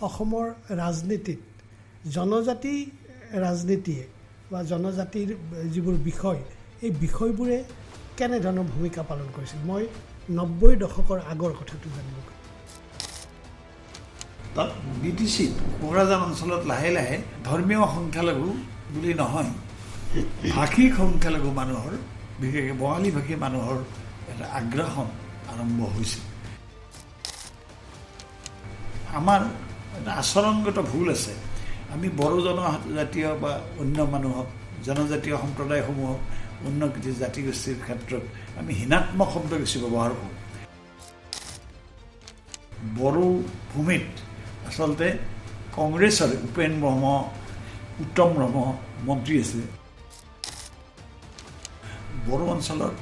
অসমৰ ৰাজনীতিত জনজাতি ৰাজনীতিয়ে বা জনজাতিৰ যিবোৰ বিষয় এই বিষয়বোৰে কেনেধৰণৰ ভূমিকা পালন কৰিছিল মই 90 দশকৰ আগৰ কথাটো জানিব বিচাৰিম। তাত BTCত কোকৰাঝাৰ অঞ্চলত লাহে লাহে ধৰ্মীয় সংখ্যালঘু বুলি নহয় ভাষিক সংখ্যালঘু মানুহৰ বিশেষকৈ বঙালী ভাষী মানুহৰ এটা আগ্ৰাসন আৰম্ভ হৈছিল। আমাৰ এটা আচৰণগত ভুল আছে। আমি বড়ো জনজাতীয় বা অন্য মানুহক জনজাতীয় সম্প্ৰদায়সমূহক অন্য কিছু জাতিগোষ্ঠীৰ ক্ষেত্ৰত আমি হীনাত্মক শব্দ বেছি ব্যৱহাৰ কৰোঁ। বড়ো ভূমিত আচলতে কংগ্ৰেছৰ উপেন ব্ৰহ্ম উত্তম ব্ৰহ্ম মন্ত্ৰী আছিল। বড়ো অঞ্চলৰ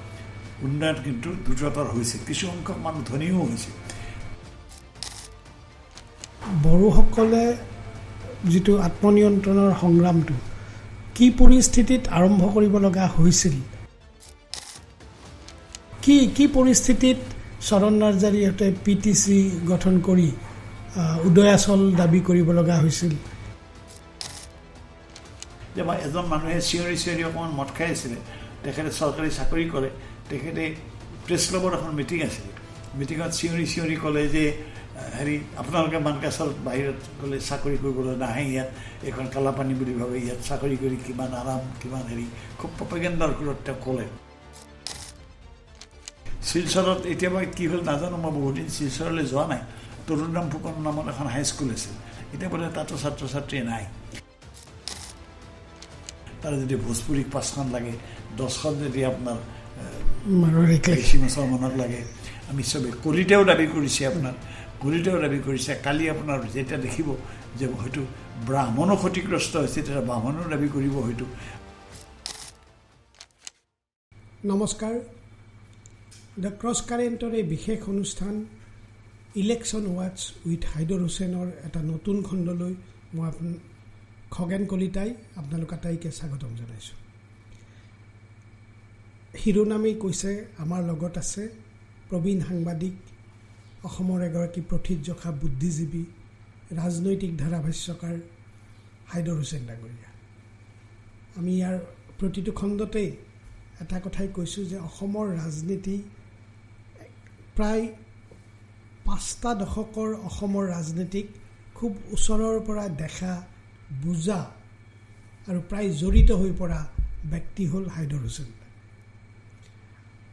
উন্নয়ন কিন্তু দ্ৰুততৰ হৈছে, কিছু সংখ্যক মানুহ ধনীও হৈছে। বড়োসকলে যিটো আত্মনিয়ন্ত্ৰণৰ সংগ্ৰামটো কি পৰিস্থিতিত আৰম্ভ কৰিব লগা হৈছিল, কি পৰিস্থিতিত চৰণ নাৰ্জাৰীহঁতে PTC গঠন কৰি উদয়াচল দাবী কৰিব লগা হৈছিল? যে এজন মানুহে চিঞৰি চিঞৰি অকণমান মদ খাই আছিলে, তেখেতে চৰকাৰী চাকৰি কৰে, তেখেতে প্ৰেছ ক্লাবৰ এখন মিটিং আছিলে, মিটিঙত চিঞৰি চিঞৰি ক'লে যে আপোনালোকে মানকাছাৰত বাহিৰত গ'লে চাকৰি কৰিবলৈ নাহে, ইয়াত এইখন কালাপানী বুলি ভাবে, ইয়াত চাকৰি কৰি কিমান আৰাম কিমান খুব প্ৰপেগেণ্ডাৰ সুৰত তেওঁ ক'লে। শিলচৰত এতিয়া মই কি হ'ল নাজানো, মই বহুত দিন শিলচৰলৈ যোৱা নাই। তৰুণৰাম ফুকন নামত এখন হাইস্কুল আছিল, এতিয়া বোলে তাতো ছাত্ৰ ছাত্ৰী নাই। তাৰ যদি ভোজপুৰীক 5খন লাগে, 10খন যদি আপোনাৰ মুছলমানক লাগে, আমি চবেই কলিতেও দাবী কৰিছে, আপোনাৰ কলিতেও দাবী কৰিছে। কালি আপোনাৰ যেতিয়া দেখিব যে হয়তো ব্ৰাহ্মণো ক্ষতিগ্ৰস্ত হৈছে, তেতিয়া ব্ৰাহ্মণো দাবী কৰিব হয়তো। নমস্কাৰ, দ্য ক্ৰছ কাৰেণ্টৰ এই বিশেষ অনুষ্ঠান ইলেকশ্যন ৱাটছ উইথ হাইদৰ হুছেইনৰ এটা নতুন খণ্ডলৈ মই খগেন কলিতাই আপোনালোক আটাইকে স্বাগতম জনাইছোঁ। শিৰোনামী কৈছে, আমাৰ লগত আছে প্ৰবীণ সাংবাদিক, অসমৰ এগৰাকী প্ৰথিতযশা বুদ্ধিজীৱী, ৰাজনৈতিক ধাৰাভাষ্যকাৰ হাইদৰ হুছেইন ডাঙৰীয়া। আমি ইয়াৰ প্ৰতিটো খণ্ডতেই এটা কথাই কৈছোঁ যে অসমৰ ৰাজনীতি প্ৰায় 5টা দশকৰ অসমৰ ৰাজনীতিক খুব ওচৰৰ পৰা দেখা, বুজা আৰু প্ৰায় জড়িত হৈ পৰা ব্যক্তি হ'ল হাইদৰ হুছেইন।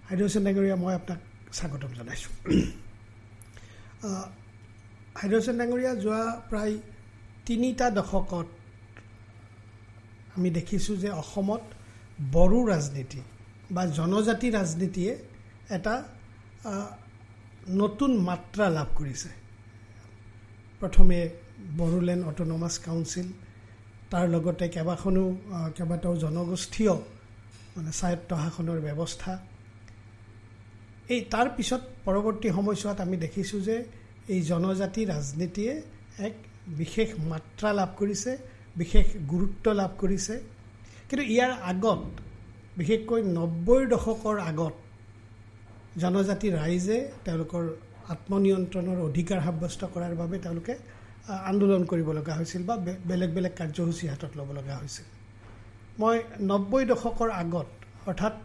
হাইদৰ হুছেইন ডাঙৰীয়া, মই আপোনাক স্বাগতম জনাইছোঁ। হাইদৰ হুছেইন ডাঙৰীয়া, যোৱা প্ৰায় 3টা দশকত আমি দেখিছোঁ যে অসমত বড়ো ৰাজনীতি বা জনজাতি ৰাজনীতিয়ে এটা নতুন মাত্ৰা লাভ কৰিছে। প্ৰথমে বড়োলেণ্ড অট'নমাছ কাউন্সিল, তাৰ লগতে কেইবাটাও জনগোষ্ঠীয় স্বায়ত্ত শাসনৰ ব্যৱস্থা। এই তাৰ পিছত পৰৱৰ্তী সময়ছোৱাত আমি দেখিছোঁ যে এই জনজাতি ৰাজনীতিয়ে এক বিশেষ মাত্ৰা লাভ কৰিছে, বিশেষ গুৰুত্ব লাভ কৰিছে। কিন্তু ইয়াৰ আগত, বিশেষকৈ 90 দশকৰ আগত জনজাতি ৰাইজে তেওঁলোকৰ আত্মনিয়ন্ত্ৰণৰ অধিকাৰ সাব্যস্ত কৰাৰ বাবে তেওঁলোকে আন্দোলন কৰিব লগা হৈছিল বা বেলেগ বেলেগ কাৰ্যসূচী হাতত ল'ব লগা হৈছিল। মই 90 দশকৰ আগত, অৰ্থাৎ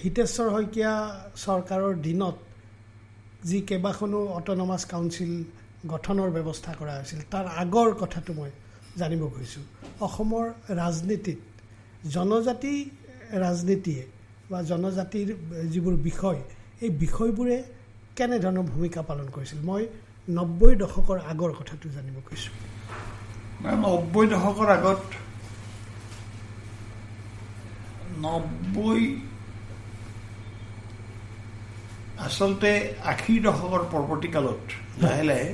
হিতেশ্বৰ শইকীয়া চৰকাৰৰ দিনত যি কেইবাখনো অট'নমাছ কাউন্সিল গঠনৰ ব্যৱস্থা কৰা হৈছিল, তাৰ আগৰ কথাটো মই জানিব খুজিছোঁ। অসমৰ ৰাজনীতিত জনজাতি ৰাজনীতিয়ে বা জনজাতিৰ যিবোৰ বিষয় এই বিষয়বোৰে কেনেধৰণৰ ভূমিকা পালন কৰিছিল মই 90 দশকৰ আগৰ কথাটো জানিব খুজিছোঁ। 90 দশকৰ আগত 90 আচলতে 80 দশকৰ পৰৱৰ্তী কালত লাহে লাহে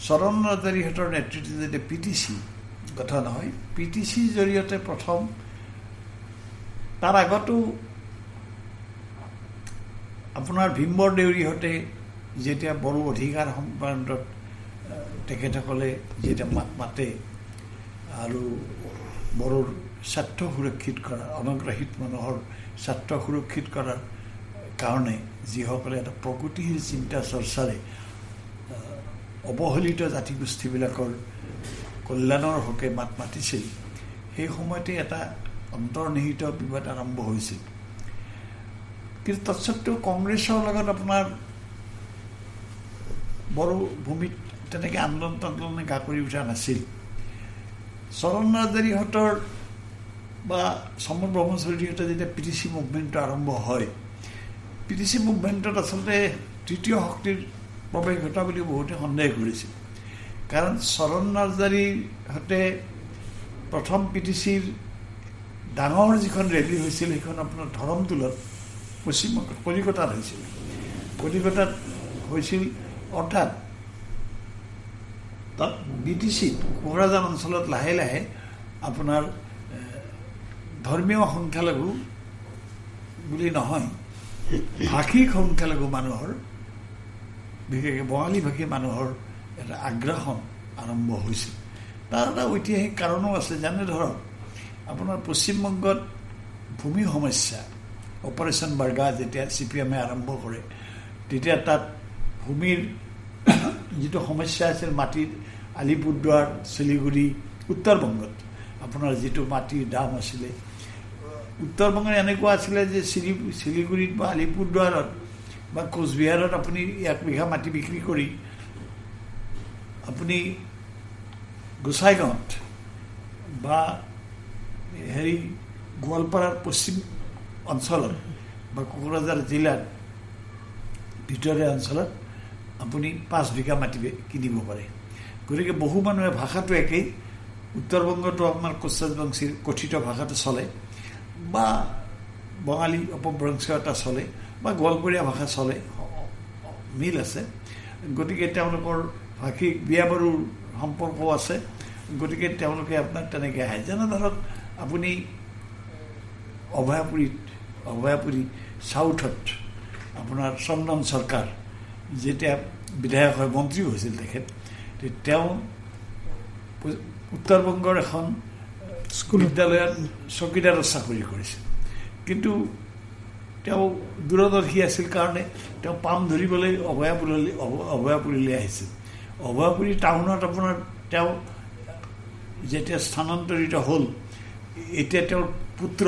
চৰণ নাৰ্জাৰীহঁতৰ নেতৃত্বত যেতিয়া PTC গঠন হয়, PTCৰ জৰিয়তে প্ৰথম, তাৰ আগতো আপোনাৰ ভীমবৰ দেউৰীহঁতে যেতিয়া বড়ো অধিকাৰ সম্পাদনত তেখেতসকলে যেতিয়া মাত মাতে আৰু বড়োৰ স্বাৰ্থ সুৰক্ষিত কৰা, অনগ্ৰহীত মানুহৰ স্বাৰ্থ সুৰক্ষিত কৰাৰ কাৰণে যিসকলে এটা প্ৰগতিশীল চিন্তা চৰ্চাৰে অৱহেলিত জাতিগোষ্ঠীবিলাকৰ কল্যাণৰ হকে মাত মাতিছিল, সেই সময়তে এটা অন্তৰ্নিহিত বিবাদ আৰম্ভ হৈছিল। কিন্তু তৎসত্ত্বেও কংগ্ৰেছৰ লগত আপোনাৰ বড়ো ভূমিত তেনেকৈ আন্দোলনে গা কৰি উঠা নাছিল। চৰণ নাৰ্জাৰীহঁতৰ বা সমৰ ব্ৰহ্মচাৰীহঁতে যেতিয়া PTC মুভমেণ্টটো আৰম্ভ হয়, PTC মুভমেণ্টত আচলতে তৃতীয় শক্তিৰ প্ৰৱেশ ঘটা বুলি বহুতে সন্দেহ কৰিছিল। কাৰণ চৰণ নাৰ্জাৰীহঁতে প্ৰথম PTCৰ ডাঙৰ যিখন ৰেলী হৈছিল সেইখন আপোনাৰ ধৰমটোলত পশ্চিমবংগত কলিকতাত হৈছিল। কলিকতাত হৈছিল, অৰ্থাৎ তাত BTCত কোকৰাঝাৰ অঞ্চলত লাহে লাহে আপোনাৰ ধৰ্মীয় সংখ্যালঘু বুলি নহয়, ভাষিক সংখ্যালঘু মানুহৰ, বিশেষকৈ বঙালী ভাষী মানুহৰ এটা আগ্ৰাসন আৰম্ভ হৈছিল। তাৰ এটা ঐতিহাসিক কাৰণো আছে। যেনে ধৰক আপোনাৰ পশ্চিমবংগত ভূমি সমস্যা, অপাৰেশ্যন বাৰ্গা যেতিয়া CPM-এ আৰম্ভ কৰে, তেতিয়া তাত ভূমিৰ যিটো সমস্যা আছিল, মাটিৰ আলিপুৰদুৱাৰ, শিলিগুৰি, উত্তৰবংগত আপোনাৰ যিটো মাটিৰ দাম আছিলে, উত্তৰবংগত এনেকুৱা আছিলে যে শিলিগুৰিত বা আলিপুৰদুৱাৰত বা কোচবিহাৰত আপুনি 1 বিঘা মাটি বিক্ৰী কৰি আপুনি গোসাইগাঁৱত বা গোৱালপাৰাৰ পশ্চিম অঞ্চলত বা কোকৰাঝাৰ জিলাৰ ভিতৰীয়া অঞ্চলত আপুনি 5 বিঘা মাটি কিনিব পাৰে। গতিকে বহু মানুহে ভাষাটো একেই, উত্তৰবংগতো আপোনাৰ কোচ-ৰাজবংশীৰ কথিত ভাষাটো চলে বা বঙালী অপভ্ৰংশীয় এটা চলে বা গোৱালপৰীয়া ভাষা চলে, মিল আছে। গতিকে তেওঁলোকৰ ভাষিক বিয়া বাৰুৰ সম্পৰ্কও আছে। গতিকে তেওঁলোকে আপোনাৰ তেনেকৈ আহে। যেনে ধৰক আপুনি অভয়াপুৰী চাউথত আপোনাৰ চন্দন চৰকাৰ যেতিয়া বিধায়ক হয়, মন্ত্ৰীও হৈছিল তেখেত, তেওঁ উত্তৰবংগৰ এখন বিদ্যালয়ত চকীদাৰৰ চাকৰি কৰিছিল। কিন্তু তেওঁ দূৰদৰ্শী আছিল কাৰণে তেওঁ পাম ধৰিবলৈ অভয়াপুৰীলৈ আহিছিল। অভয়াপুৰী টাউনত আপোনাৰ তেওঁ যেতিয়া স্থানান্তৰিত হ'ল, এতিয়া তেওঁৰ পুত্ৰ,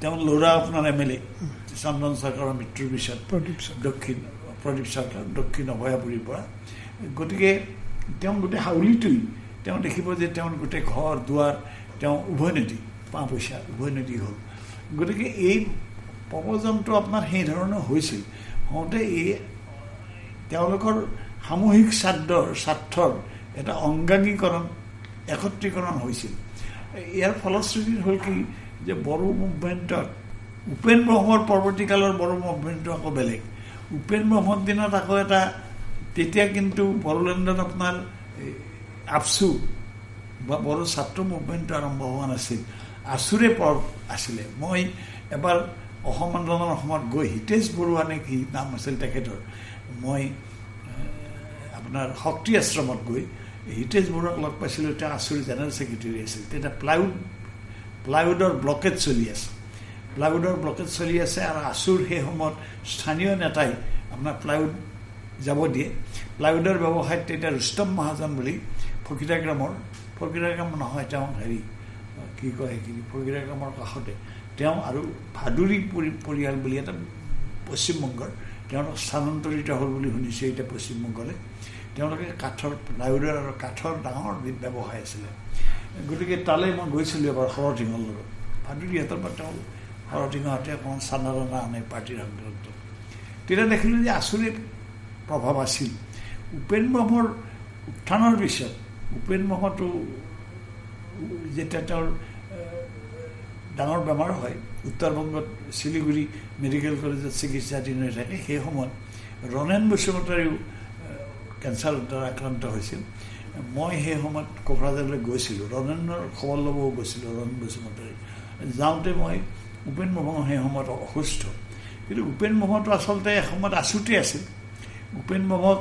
তেওঁৰ ল'ৰা আপোনাৰ MLA চন্দন চৰকাৰৰ মৃত্যুৰ পিছত প্ৰদীপ চৰকাৰ দক্ষিণ অভয়াপুৰীৰ পৰা। গতিকে তেওঁ গোটেই হাউলিটোই তেওঁ দেখিব যে তেওঁৰ গোটেই ঘৰ দুৱাৰ তেওঁ উভৈনদী, পা পইচা উভৈনদী হ'ল। গতিকে এই প্ৰবজনটো আপোনাৰ সেই ধৰণৰ হৈছিল। হওঁতে তেওঁলোকৰ সামূহিক স্বাৰ্থৰ এটা অংগাংগীকৰণ, একত্ৰীকৰণ হৈছিল। ইয়াৰ ফলশ্ৰুতি হ'ল কি যে বড়ো মুভমেণ্টত উপেন ব্ৰহ্মৰ পৰৱৰ্তীকালৰ বড়ো মুভমেণ্টটো আকৌ বেলেগ। উপেন ব্ৰহ্মৰ দিনত আকৌ এটা, তেতিয়া কিন্তু বড়োলেণ্ডত আপোনাৰ আপচু বা বড়ো ছাত্ৰ মুভমেণ্টটো আৰম্ভ হোৱা নাছিল, আছুৰে পৰ আছিলে। মই এবাৰ অসম আন্দোলনৰ সময়ত গৈ হিতেশ বৰুৱা নে কি নাম আছিল তেখেতৰ, মই আপোনাৰ শক্তি আশ্ৰমত গৈ হিতেশ বৰুৱাক লগ পাইছিলোঁ। তেওঁ আছুৰ জেনেৰেল ছেক্ৰেটেৰী আছিল। তেতিয়া প্লাইউডৰ ব্লকেজ চলি আছে, আৰু আছুৰ সেই সময়ত স্থানীয় নেতাই আপোনাৰ প্লাইউড যাব দিয়ে। প্লাইউডৰ ব্যৱসায়ত তেতিয়া ৰুস্তম মহাজন বুলি ফকিৰাগ্ৰাম নহয়, তেওঁ কি কয় সেইখিনি ফকিৰাগ্ৰামৰ কাষতে তেওঁ আৰু ভাদুৰী পৰিয়াল বুলি এটা পশ্চিমবংগৰ, তেওঁলোক স্থানান্তৰিত হ'ল বুলি শুনিছোঁ এতিয়া পশ্চিমবংগলৈ। তেওঁলোকে প্লাইউডৰ আৰু কাঠৰ ডাঙৰ ব্যৱসায় আছিলে। গতিকে তালৈ মই গৈছিলোঁ এবাৰ শৰঠিঙৰ লগত, ভাদুৰীহঁতৰ পৰা তেওঁ শৰঠিঙাহঁতে অকণমান চানা আনে পাৰ্টীৰ সংক্ৰান্ত। তেতিয়া দেখিলোঁ যে আছুৰে প্ৰভাৱ আছিল। উপেন ব্ৰহ্মৰ উত্থানৰ পিছত উপেন ব্ৰহ্মটো যেতিয়া তেওঁৰ ডাঙৰ বেমাৰ হয়, উত্তৰবংগত শিলিগুৰি মেডিকেল কলেজত চিকিৎসাধীন হৈ থাকে, সেই সময়ত ৰণেন বসুমতাৰীও কেঞ্চাৰৰ দ্বাৰা আক্ৰান্ত হৈছিল। মই সেই সময়ত কোকৰাঝাৰলৈ গৈছিলোঁ, ৰণেনৰ খবৰ ল'বও গৈছিলোঁ। ৰণেন বসুমতাৰী যাওঁতে মই উপেন ব্ৰহ্ম সেই সময়ত অসুস্থ, কিন্তু উপেন ব্ৰহ্মটো আচলতে এসময়ত আছুতে আছিল। উপেন ব্ৰহ্মক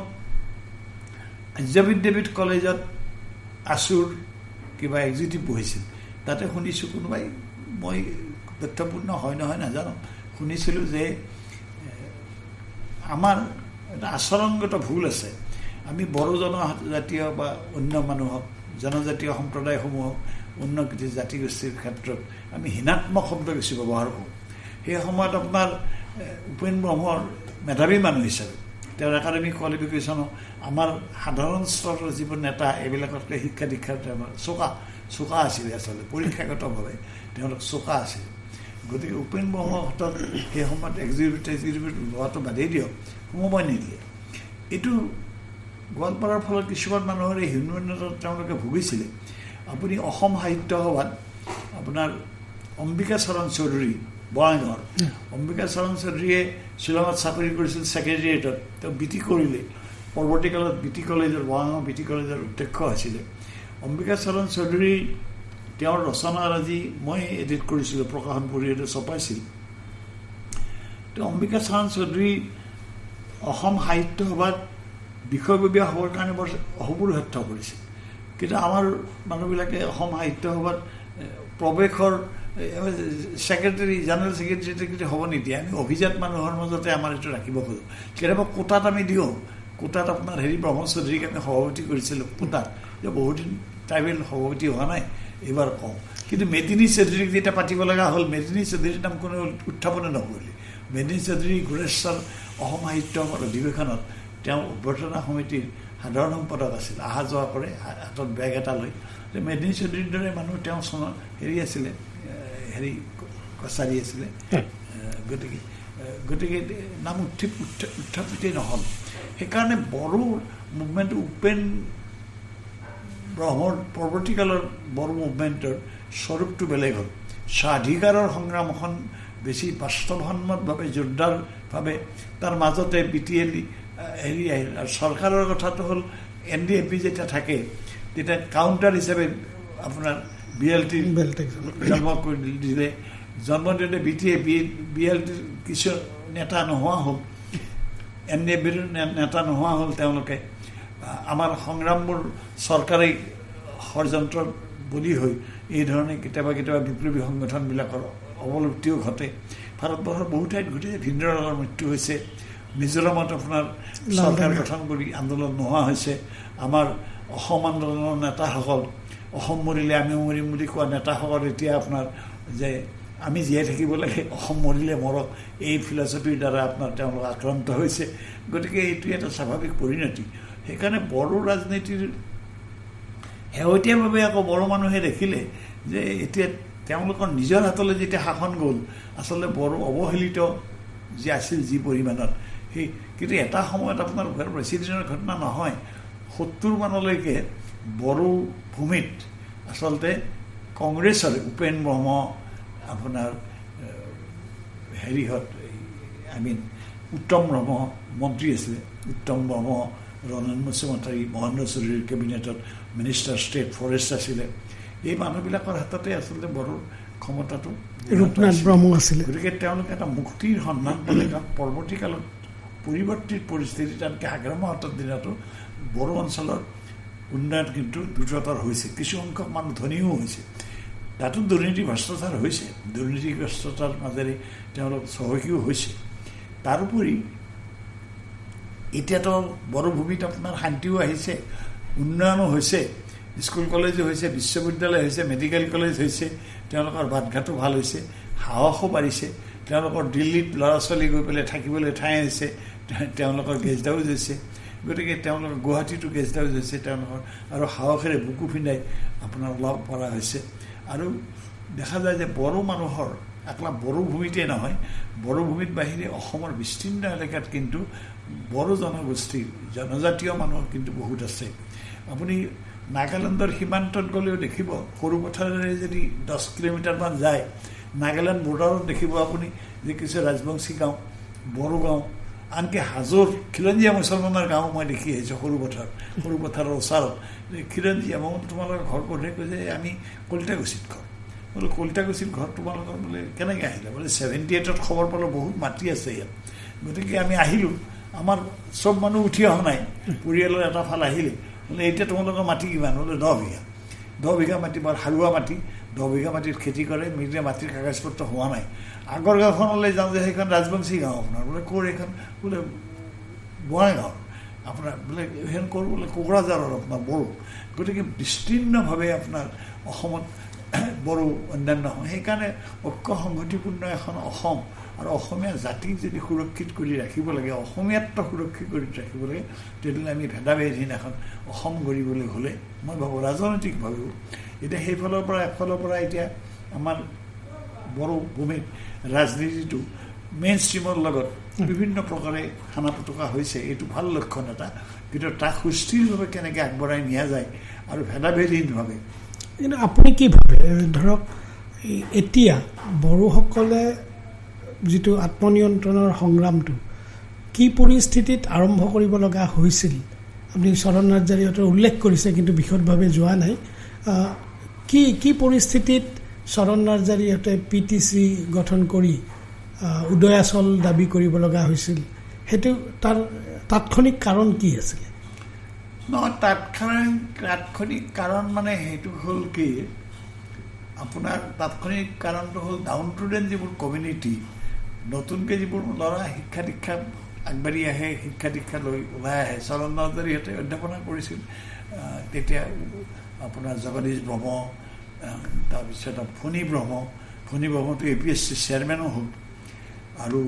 আৰ্যবিদ্যাপীঠ কলেজত আছুৰ কিবা এক্সিকিউটিভ বহিছিল। তাতে শুনিছোঁ কোনোবাই, মই তথ্যপূৰ্ণ হয় নহয় নাজানো, শুনিছিলোঁ যে আমাৰ এটা আচৰণগত ভুল আছে। আমি বড়ো জনজাতীয় বা অন্য মানুহক জনজাতীয় সম্প্ৰদায়সমূহক অন্য কিছু জাতিগোষ্ঠীৰ ক্ষেত্ৰত আমি হীনাত্মক শব্দ বেছি ব্যৱহাৰ কৰোঁ। সেই সময়ত আপোনাৰ উপেন ব্ৰহ্মৰ মেধাৱী মানুহ হিচাপে তেওঁৰ একাডেমিক কোৱালিফিকেশ্যনো আমাৰ সাধাৰণ স্তৰৰ যিবোৰ নেতা এইবিলাকতকৈ শিক্ষা দীক্ষাত আমাৰ চোকা আছিলে, আচলতে পৰীক্ষাগতভাৱে তেওঁলোক চোকা আছিল। গতিকে উপেন ব্ৰহ্মৰ হাতত সেই সময়ত এক্সিকিউটিভ লোৱাটো বাদেই দিয়ক, সময় নিদিয়ে। এইটো গোৱালপাৰাৰ ফলত কিছুমান মানুহৰ এই হীনমন্যতাত তেওঁলোকে ভুগিছিলে। আপুনি অসম সাহিত্য সভাত আপোনাৰ অম্বিকাচৰণ চৌধুৰী বঙাইগাঁৱৰ অম্বিকাচৰণ চৌধুৰীয়ে শ্বিলঙত চাকৰি কৰিছিল ছেক্ৰেটেৰিয়েটত, তেওঁ বিটি কৰিলে। পৰৱৰ্তীকালত বিটি কলেজৰ বঙাইগাঁও বিটি কলেজৰ অধ্যক্ষ আছিলে অম্বিকাচৰণ চৌধুৰী। তেওঁৰ ৰচনাৰাজি মই এডিট কৰিছিলোঁ, প্ৰকাশন পৰিষদে ছপাইছিল। তেওঁ অম্বিকাচৰণ চৌধুৰী অসম সাহিত্য সভাত বিষয়ববীয়া হ'বৰ কাৰণে বৰ অহোপুৰুষাৰ্থ কৰিছিল। কিন্তু আমাৰ মানুহবিলাকে অসম সাহিত্য সভাত প্ৰৱেশৰ ছেক্ৰেটেৰী জেনেৰেল ছেক্ৰেটেৰী হ'ব নিদিয়ে। আমি অভিজাত মানুহৰ মাজতে আমাৰ এইটো ৰাখিব খোজোঁ। কেতিয়াবা কোটাত আমি দিওঁ, কোটাত আপোনাৰ ব্ৰহ্ম চৌধুৰীক আমি সভাপতি কৰিছিলোঁ কোটাত, যে বহুদিন ট্ৰাইবেল সভাপতি হোৱা নাই, এইবাৰ কওঁ। কিন্তু মেদিনী চৌধুৰীক যেতিয়া পাতিব লগা হ'ল, মেদিনী চৌধুৰীৰ নাম কোনো উত্থাপনে নকৰিলে। মেদিনী চৌধুৰী গোৰেশ্বৰ অসম সাহিত্য সভাৰ অধিৱেশনত তেওঁ অভ্যৰ্থনা সমিতিৰ সাধাৰণ সম্পাদক আছিল, অহা যোৱা কৰে হাতত বেগ এটা লৈ। মেদিনী চৌধুৰীৰ দৰে মানুহ তেওঁ আছিলে কছাৰী আছিলে। গতিকে নাম উত্থাপিতেই নহ'ল। সেইকাৰণে বড়ো মুভমেণ্ট উপেন ব্ৰহ্মৰ পৰৱৰ্তীকালৰ বড়ো মুভমেণ্টৰ স্বৰূপটো বেলেগ হ'ল। স্বাধিকাৰৰ সংগ্ৰামখন বেছি বাস্তৱসন্মতভাৱে জোৰদাৰভাৱে তাৰ মাজতে BTL আহিল। আৰু চৰকাৰৰ কথাটো হ'ল NDFB যেতিয়া থাকে তেতিয়া কাউণ্টাৰ হিচাপে আপোনাৰ BLT জন্ম কৰি দিলে। জন্ম দিওঁতে BLTৰ কিছু নেতা নোহোৱা হ'ল, NDFBৰ নেতা নোহোৱা হ'ল। তেওঁলোকে আমাৰ সংগ্ৰামবোৰ চৰকাৰী ষড়যন্ত্ৰত বলি হৈ এই ধৰণে কেতিয়াবা বিপ্লৱী সংগঠনবিলাকৰ অৱলুপ্তিও ঘটে। ভাৰতবৰ্ষৰ বহু ঠাইত ঘটিছে। ভিন্দ্ৰৰাজৰ মৃত্যু হৈছে, মিজোৰামত আপোনাৰ চৰকাৰ গঠন কৰি আন্দোলন নোহোৱা হৈছে। আমাৰ অসম আন্দোলনৰ নেতাসকল, অসম মৰিলে আমিও মৰিম বুলি কোৱা নেতাসকল এতিয়া আপোনাৰ যে আমি জীয়াই থাকিব লাগে, অসম মৰিলে মৰক, এই ফিলচফিৰ দ্বাৰা আপোনাৰ তেওঁলোক আক্ৰান্ত হৈছে। গতিকে এইটো এটা স্বাভাৱিক পৰিণতি। সেইকাৰণে বড়ো ৰাজনীতিৰ শেহতীয়াভাৱে আকৌ বড়ো মানুহে দেখিলে যে এতিয়া তেওঁলোকৰ নিজৰ হাতলৈ যেতিয়া শাসন গ'ল, আচলতে বড়ো অৱহেলিত যে আছিল যি পৰিমাণত, কিন্তু এটা সময়ত আপোনাৰ বেছি দিনৰ ঘটনা নহয়, 70 মানলৈকে বড়ো ভূমিত আচলতে কংগ্ৰেছৰ উপেন ব্ৰহ্ম আপোনাৰ উত্তম ব্ৰহ্ম মন্ত্ৰী আছিলে। উত্তম ব্ৰহ্ম, ৰণেন বসুমতাৰী, মহেন্দ্ৰ চৌধুৰীৰ কেবিনেটত মিনিষ্টাৰ ষ্টেট ফৰেষ্ট আছিলে। এই মানুহবিলাকৰ হাততে আচলতে বড়োৰ ক্ষমতাটো ৰূপনাথ ব্ৰহ্ম আছিলে। গতিকে তেওঁলোকে এটা মুক্তিৰ সন্ধান পালে। কাৰণ পৰৱৰ্তীকালত পৰিৱৰ্তিত পৰিস্থিতিত আনকি আগ্ৰামহতৰ দিনতো বড়ো অঞ্চলৰ উন্নয়ন কিন্তু দ্ৰুততৰ হৈছে। কিছু সংখ্যক মানুহ ধনীও হৈছে, তাতো দুৰ্নীতি ভ্ৰষ্টাচাৰ হৈছে, দুৰ্নীতিগ্ৰস্ততাৰ মাজেৰে তেওঁলোক চহকীও হৈছে। তাৰোপৰি এতিয়াতো বড়ো ভূমিত আপোনাৰ শান্তিও আহিছে, উন্নয়নো হৈছে, স্কুল কলেজো হৈছে, বিশ্ববিদ্যালয় হৈছে, মেডিকেল কলেজ হৈছে, তেওঁলোকৰ বাটঘাটো ভাল হৈছে, সাহসো বাঢ়িছে। তেওঁলোকৰ দিল্লীত ল'ৰা ছোৱালী গৈ পেলাই থাকিবলৈ ঠাই হৈছে, তেওঁলোকৰ গেষ্ট হাউচ হৈছে। গতিকে তেওঁলোকৰ গুৱাহাটীতো গেষ্ট হাউচ হৈছে তেওঁলোকৰ, আৰু সাহসেৰে বুকু ফিন্দাই আপোনাৰ ওলাব পৰা হৈছে। আৰু দেখা যায় যে বড়ো মানুহৰ একলা বড়ো ভূমিতে নহয়, বড়ো ভূমিত বাহিৰে অসমৰ বিস্তীৰ্ণ এলেকাত কিন্তু বড়ো জনগোষ্ঠীৰ জনজাতীয় মানুহ কিন্তু বহুত আছে। আপুনি নাগালেণ্ডৰ সীমান্তত গ'লেও দেখিব, সৰু পথাৰেৰে যদি 10 কিলোমিটাৰমান যায়, নাগালেণ্ড বৰ্ডাৰত দেখিব আপুনি যে কিছু ৰাজবংশী গাঁও, বড়ো গাঁও, আনকি হাজোৰ খিলঞ্জীয়া মুছলমানৰ গাঁও মই দেখি আহিছোঁ। সৰু পথাৰৰ ওচৰত খিলঞ্জীয়া, মই তোমালোকৰ ঘৰ ক'তহে কৈছে, আমি কলিতাকুছিত ঘৰ। বোলে কলিতাকুছিত ঘৰ তোমালোকৰ, বোলে কেনেকৈ আহিলে? বোলে 78ত খবৰ পালোঁ বহুত মাটি আছে ইয়াত, গতিকে আমি আহিলোঁ। আমাৰ চব মানুহ উঠি অহা নাই, পৰিয়ালৰ এটা ফাল আহিলে। বোলে এতিয়া তোমালোকৰ মাটি কিমান? বোলে 10 বিঘা। 10 বিঘা মাটি, বৰ সাৰুৱা মাটি, 10 বিঘা মাটিত খেতি কৰে, মিলে মাটিৰ কাগজ পত্ৰ হোৱা নাই। আগৰ গাঁওখনলৈ যাওঁ যে সেইখন ৰাজবংশী গাঁও আপোনাৰ। বোলে ক'ৰ এইখন? বোলে বঙাইগাঁও। আপোনাৰ বোলে হেন কৰোঁ বোলে কোকৰাঝাৰৰ আপোনাৰ বড়ো, গতিকে বিস্তীৰ্ণভাৱে আপোনাৰ অসমত বড়ো অন্যান্য সেইকাৰণে ঐক্য সংহতিপূৰ্ণ এখন অসম আৰু অসমীয়া জাতিক যদি সুৰক্ষিত কৰি ৰাখিব লাগে, অসমীয়াত্ব সুৰক্ষিত কৰি ৰাখিব লাগে, তেতিয়াহ'লে আমি ভেদাভেদহীন এখন অসম গঢ়িবলৈ হ'লে মই ভাবোঁ ৰাজনৈতিকভাৱেও এতিয়া সেইফালৰ পৰা একফালৰ পৰা এতিয়া আমাৰ বড়ো ভূমিত ৰাজনীতিটো মেইন ষ্ট্ৰীমৰ লগত বিভিন্ন প্ৰকাৰে খানা পুতকা হৈছে, এইটো ভাল লক্ষণ এটা, কিন্তু তাক সুস্থিৰভাৱে কেনেকৈ আগবঢ়াই নিয়া যায় আৰু ভেদাভেদহীনভাৱে। কিন্তু আপুনি কি ভাবে, ধৰক এতিয়া বড়োসকলে যিটো আত্মনিয়ন্ত্ৰণৰ সংগ্ৰামটো কি পৰিস্থিতিত আৰম্ভ কৰিব লগা হৈছিল? আপুনি চৰণ নাৰ্জাৰীহঁতে উল্লেখ কৰিছে কিন্তু বিশদভাৱে যোৱা নাই। কি পৰিস্থিতিত চৰণ নাৰ্জাৰীহঁতে PTC গঠন কৰি উদয়াচল দাবী কৰিব লগা হৈছিল? সেইটো তাৰ তাৎক্ষণিক কাৰণ কি আছিলে? নহয়, তাৎক্ষণিক কাৰণ মানে সেইটো হ'ল কি, আপোনাৰ তাৎক্ষণিক কাৰণটো হ'ল ডাউন টু ডেন যিবোৰ কমিউনিটি, নতুনকৈ যিবোৰ ল'ৰা শিক্ষা দীক্ষা আগবাঢ়ি আহে, শিক্ষা দীক্ষা লৈ ওলাই আহে। চৰণ নাৰ্জাৰীহঁতে অধ্যাপনা কৰিছিল তেতিয়া আপোনাৰ জগদীশ ব্ৰহ্ম, তাৰপিছত ফণী ব্ৰহ্মটো APSC চেয়াৰমেনো হ'ল, আৰু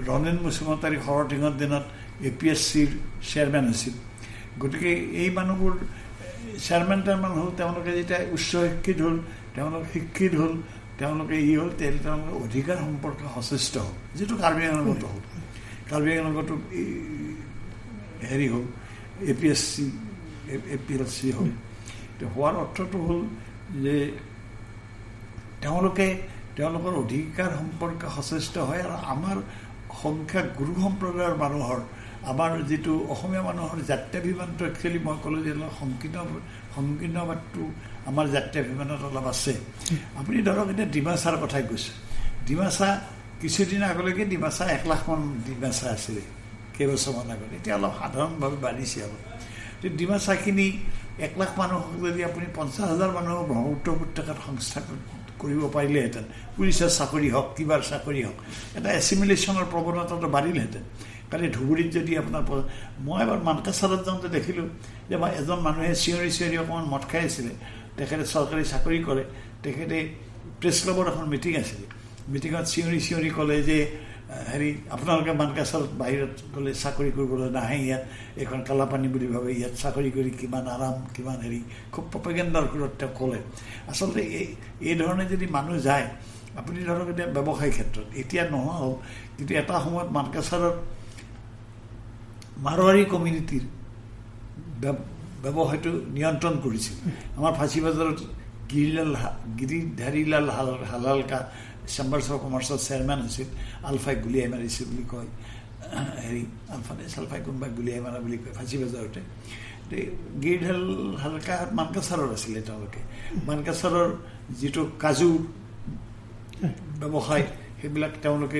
ৰণেন মুছুমতাৰী শৰৎসিঙৰ দিনত APSCৰ চেয়াৰমেন হৈছিল। গতিকে এই মানুহবোৰ চেয়াৰমেন হ'ল, তেওঁলোকে যেতিয়া উচ্চ শিক্ষিত হ'ল, তেওঁলোকে শিক্ষিত হ'ল, তেওঁলোকে হ'ল, তেওঁলোকৰ অধিকাৰ সম্পৰ্কে সচেষ্ট হ'ল, যিটো কাৰ্বি আংলঙতো হ'ল। কাৰ্বি আংলঙতো হেৰি হ'ল APSC APLC হ'ল। হোৱাৰ অৰ্থটো হ'ল যে তেওঁলোকৰ অধিকাৰ সম্পৰ্কে সচেষ্ট হয়, আৰু আমাৰ সংখ্যা গুৰু সম্প্ৰদায়ৰ মানুহৰ, আমাৰ যিটো অসমীয়া মানুহৰ জাত্যাভিমানটো একচুৱেলি মই ক'লোঁ যে অলপ সংকীৰ্ণবাদটো আমাৰ জাত্যাভিমানত অলপ আছে। আপুনি ধৰক এতিয়া ডিমাচাৰ কথাই কৈছে, ডিমাচা কিছুদিন আগলৈকে ডিমাচা 1 লাখমান ডিমাচা আছিলে কেইবছৰমান আগত, এতিয়া অলপ সাধাৰণভাৱে বাঢ়িছে অলপ। ডিমাচাখিনি 1 লাখ মানুহক যদি আপুনি 50,000 মানুহক ব্ৰহ্মপুত্ৰ উপত্যকাত সংস্থাপন কৰিব পাৰিলেহেঁতেন, পুলিচৰ চাকৰি হওক, কিবাৰ চাকৰি হওক, এটা এছিমিলেশ্যনৰ প্ৰৱণতাটো বাঢ়িলহেঁতেন। কালি ধুবুৰীত যদি আপোনাৰ, মই এবাৰ মানকাছাৰত যাওঁতে দেখিলোঁ যে এজন মানুহে চিঞৰি অকণমান মদ খাই আছিলে, তেখেতে চৰকাৰী চাকৰি কৰে, তেখেতে প্ৰেছ ক্লাবৰ এখন মিটিং আছিলে, মিটিঙত চিঞৰি ক'লে যে হেৰি আপোনালোকে মানকাছাৰত বাহিৰত গ'লে চাকৰি কৰিবলৈ নাহে, ইয়াত এইখন কালাপানী বুলি ভাবে, ইয়াত চাকৰি কৰি কিমান আৰাম, কিমান হেৰি, খুব প্ৰপেগেণ্ডাৰ সুৰত তেওঁ ক'লে। আচলতে এই ধৰণে যদি মানুহ যায়, আপুনি ধৰক এতিয়া ব্যৱসায় ক্ষেত্ৰত এতিয়া নোহোৱা হ'ল, কিন্তু এটা সময়ত মানকাছাৰত মাৰোৱাৰী কমিউনিটিৰ ব্যৱসায়টো নিয়ন্ত্ৰণ কৰিছিল। আমাৰ ফাঁচী বজাৰত গিৰিধাৰীলাল হালালকা চেম্বাৰ্ছ অফ কমাৰ্চৰ চেয়াৰমেন হৈছিল, আলফাই গুলিয়াই মাৰিছে বুলি কয়, হেৰি আলফাই কোনোবাই গুলিয়াই মাৰা বুলি কয় ফাঁচী বজাৰতে। গিৰিধাৰী হালকা মানকাছাৰৰ আছিলে, তেওঁলোকে মানকাছাৰৰ যিটো কাজু ব্যৱসায় সেইবিলাক তেওঁলোকে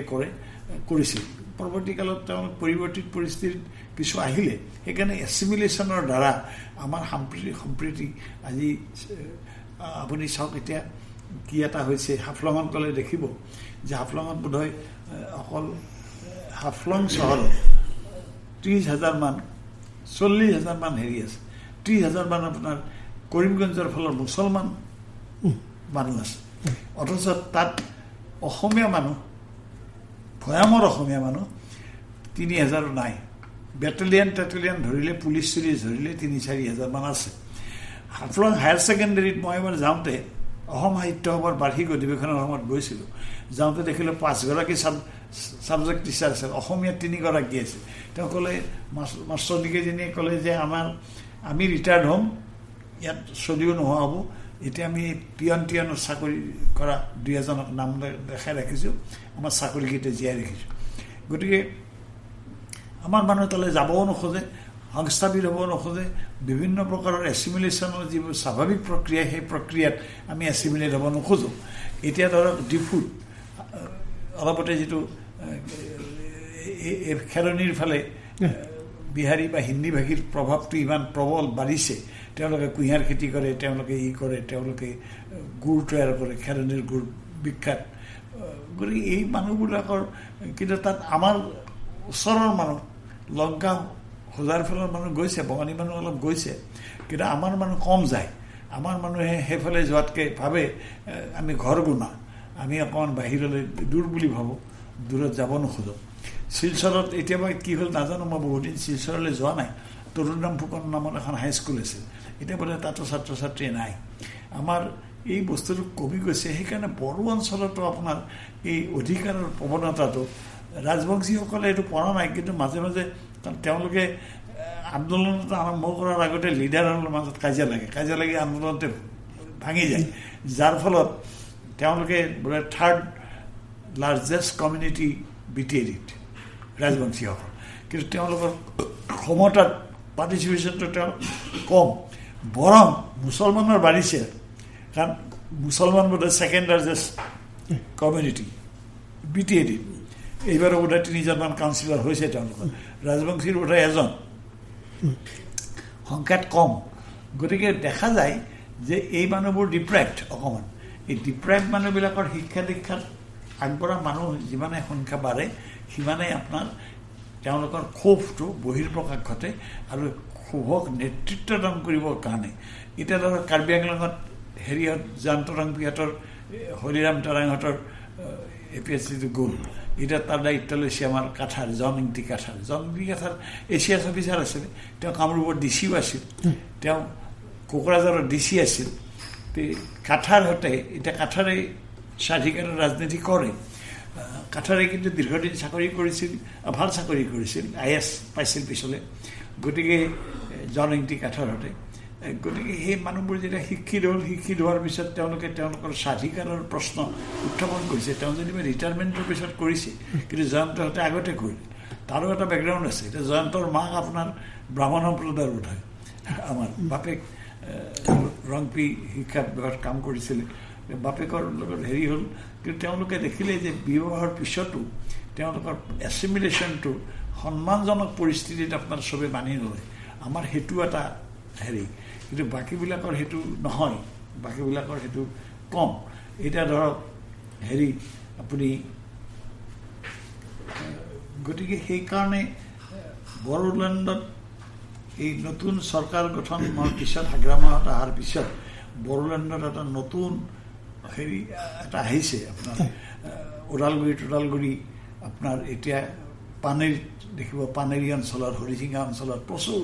কৰিছিল। পৰৱৰ্তীকালত তেওঁলোক পৰিৱৰ্তিত পৰিস্থিতিত কিছু আহিলে, সেইকাৰণে এছিমিলেশ্যনৰ দ্বাৰা আমাৰ সম্প্ৰীতি আজি আপুনি চাওক এতিয়া কি এটা হৈছে। হাফলঙত গ'লে দেখিব যে হাফলঙত বোধহয় অকল হাফলং চহৰত 30,000 মান 40,000 মান হেৰি আছে, 30,000 মান আপোনাৰ কৰিমগঞ্জৰ ফালৰ মুছলমান মানুহ আছে, অথচ তাত অসমীয়া মানুহ, ভৈয়ামৰ অসমীয়া মানুহ 3,000 নাই। বেটেলিয়ান ধৰিলে, পুলিচ ধৰিলে 3-4,000 মান আছে। হাফলং হায়াৰ ছেকেণ্ডেৰীত মই এবাৰ যাওঁতে, অসম সাহিত্য সভাৰ বাৰ্ষিক অধিৱেশনৰ সময়ত গৈছিলোঁ, যাওঁতে দেখিলোঁ 5গৰাকী ছাবজেক্ট টিচাৰ আছে, অসমীয়া 3গৰাকী আছে। তেওঁ ক'লে, মাষ্টৰনীকেইজনীয়ে ক'লে যে আমি ৰিটায়াৰ্ড হ'ম, ইয়াত চলিও নোহোৱা হ'ব, এতিয়া আমি পিয়ন চাকৰি কৰা 2-এজনক নাম দেখাই ৰাখিছোঁ, আমাৰ চাকৰিকেইটা জীয়াই ৰাখিছোঁ। গতিকে আমাৰ মানুহ তালৈ যাবও নোখোজে, সংস্থাপিত হ'ব নোখোজে, বিভিন্ন প্ৰকাৰৰ এছিমিলেশ্যনৰ যিবোৰ স্বাভাৱিক প্ৰক্ৰিয়া, সেই প্ৰক্ৰিয়াত আমি এছিমিলেট হ'ব নোখোজোঁ। এতিয়া ধৰক ডিফুত অলপতে যিটো খেৰণিৰ ফালে বিহাৰী বা হিন্দী ভাষীৰ প্ৰভাৱটো ইমান প্ৰবল বাঢ়িছে, তেওঁলোকে কুঁহিয়াৰ খেতি কৰে, তেওঁলোকে গুড় তৈয়াৰ কৰে, খেৰণিৰ গুড় বিখ্যাত। গতিকে এই মানুহবিলাকৰ, কিন্তু তাত আমাৰ ওচৰৰ মানুহ লংকা হোজাৰ ফালৰ মানুহ গৈছে, বঙালী মানুহ অলপ গৈছে, কিন্তু আমাৰ মানুহ কম যায়। আমাৰ মানুহে সেইফালে যোৱাতকৈ ভাবে আমি ঘৰ গুণা, আমি অকণমান বাহিৰলৈ দূৰ বুলি ভাবোঁ, দূৰত যাব নোখোজোঁ। শিলচৰত এতিয়াবা কি হ'ল নাজানো, মই বহুদিন শিলচৰলৈ যোৱা নাই। তৰুণৰাম ফুকন নামৰ এখন হাইস্কুল আছিল, এতিয়া বোলে তাতো ছাত্ৰ ছাত্ৰী নাই। আমাৰ এই বস্তুটো কমি গৈছে। সেইকাৰণে বড়ো অঞ্চলতো আপোনাৰ এই অধিকাৰৰ প্ৰৱণতাটো ৰাজবংশীসকলে এইটো পৰা নাই, কিন্তু মাজে মাজে তেওঁলোকে আন্দোলনটো আৰম্ভ কৰাৰ আগতে লিডাৰৰ মাজত কাজিয়া লাগি আন্দোলনতে ভাঙি যায়, যাৰ ফলত তেওঁলোকে বোলে থাৰ্ড লাৰ্জেষ্ট কমিউনিটি BTAD ৰাজবংশীসকল, কিন্তু তেওঁলোকৰ ক্ষমতাত পাৰ্টিচিপেশ্যনটো তেওঁ কম। বৰং মুছলমানৰ বাঢ়িছে, কাৰণ মুছলমান বোধহয় ছেকেণ্ড লাৰ্জেষ্ট কমিউনিটি BTAD। এইবাৰো বোধহয় 3জনমান কাউন্সিলৰ হৈছে তেওঁলোকৰ, ৰাজবংশীৰ বোধহয় 1জন, সংখ্যাত কম। গতিকে দেখা যায় যে এই মানুহবোৰ ডিপ্ৰাইভড অকণমান। এই ডিপ্ৰাইভড মানুহবিলাকৰ শিক্ষা দীক্ষাত আগবঢ়া মানুহ যিমানে সংখ্যা বাঢ়ে, সিমানেই আপোনাৰ তেওঁলোকৰ ক্ষোভটো বহিৰ্প্ৰকাশ ঘটে আৰু ক্ষোভক নেতৃত্বদান কৰিবৰ কাৰণে। এতিয়া ধৰক কাৰ্বি আংলঙত হেৰিহঁত জয়ন্ত ৰাংপিহঁতৰ, হৰিৰাম তাৰাংহঁতৰ APSCটো গ'ল, এতিয়া তাৰ দায়িত্ব লৈছে আমাৰ কাঠাৰ জন ইংটি কাঠাৰ ACS অফিচাৰ আছিলে। তেওঁ কামৰূপৰ DCও আছিল, তেওঁ কোকৰাঝাৰৰ DC আছিল। কাঠাৰ সৈতে এতিয়া কাঠাৰে স্বাধিকাৰৰ ৰাজনীতি কৰে। কাঠাৰে কিন্তু দীৰ্ঘদিন চাকৰি কৰিছিল, ভাল চাকৰি কৰিছিল, IAS পাইছিল পিছলৈ। গতিকে জন ইংটি কাঠাৰ সৈতে, গতিকে সেই মানুহবোৰ যেতিয়া শিক্ষিত হোৱাৰ পিছত তেওঁলোকে তেওঁলোকৰ স্বাধিকাৰৰ প্ৰশ্ন উত্থাপন কৰিছে। তেওঁ যেনিবা ৰিটায়াৰমেণ্টৰ পিছত কৰিছে, কিন্তু জয়ন্তহঁতে আগতে কৰিলে। তাৰো এটা বেকগ্ৰাউণ্ড আছে। এতিয়া জয়ন্তৰ মাক আপোনাৰ ব্ৰাহ্মণ সম্প্ৰদায়ৰ বোধ হয়, আমাৰ বাপেক ৰংপি শিক্ষা বিভাগত কাম কৰিছিলে। বাপেকৰ লগত হেৰি হ'ল, কিন্তু তেওঁলোকে দেখিলে যে বিবাহৰ পিছতো তেওঁলোকৰ এছিমিলেশ্যনটো সন্মানজনক পৰিস্থিতিত আপোনাৰ চবে মানি নলয়। আমাৰ সেইটো এটা হেৰি, কিন্তু বাকীবিলাকৰ সেইটো নহয়, বাকীবিলাকৰ সেইটো কম। এতিয়া ধৰক হেৰি আপুনি, গতিকে সেইকাৰণে বড়োলেণ্ডত এই নতুন চৰকাৰ গঠনৰ পিছত, হাগ্ৰা মাহত অহাৰ পিছত বড়োলেণ্ডত এটা নতুন হেৰি এটা আহিছে আপোনাৰ। ওদালগুৰি আপোনাৰ এতিয়া পানেৰ দেখিব, পানেৰী অঞ্চলত, হৰিচিঙা অঞ্চলত প্ৰচুৰ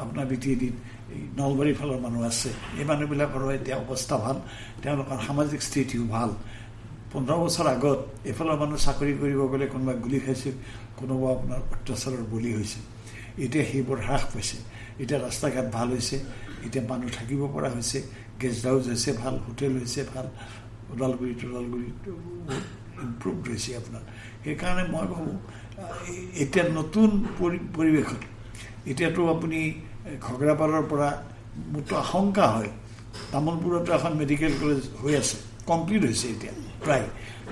আপোনাৰ BTAD এই নলবাৰীৰ ফালৰ মানুহ আছে। এই মানুহবিলাকৰো এতিয়া অৱস্থা ভাল, তেওঁলোকৰ সামাজিক স্থিতিও ভাল। 15 বছৰ আগত এইফালৰ মানুহ চাকৰি কৰিব গ'লে কোনোবাই গুলি খাইছিল, কোনোবা আপোনাৰ অত্যাচাৰৰ বলি হৈছিল। এতিয়া সেইবোৰ হ্ৰাস পাইছে। এতিয়া ৰাস্তা ঘাট ভাল হৈছে, এতিয়া মানুহ থাকিব পৰা হৈছে, গেষ্ট হাউচ হৈছে ভাল, হোটেল হৈছে ভাল, ওদালগুৰিত ইম্প্ৰুভড হৈছে আপোনাৰ। সেইকাৰণে মই ভাবোঁ এতিয়া নতুন পৰিৱেশত, এতিয়াতো আপুনি ঘগ্ৰাপাৰৰ পৰা মোৰতো আশংকা হয়, তামোলপুৰতো এখন মেডিকেল কলেজ হৈ আছে, কমপ্লিট হৈছে এতিয়া প্ৰায়,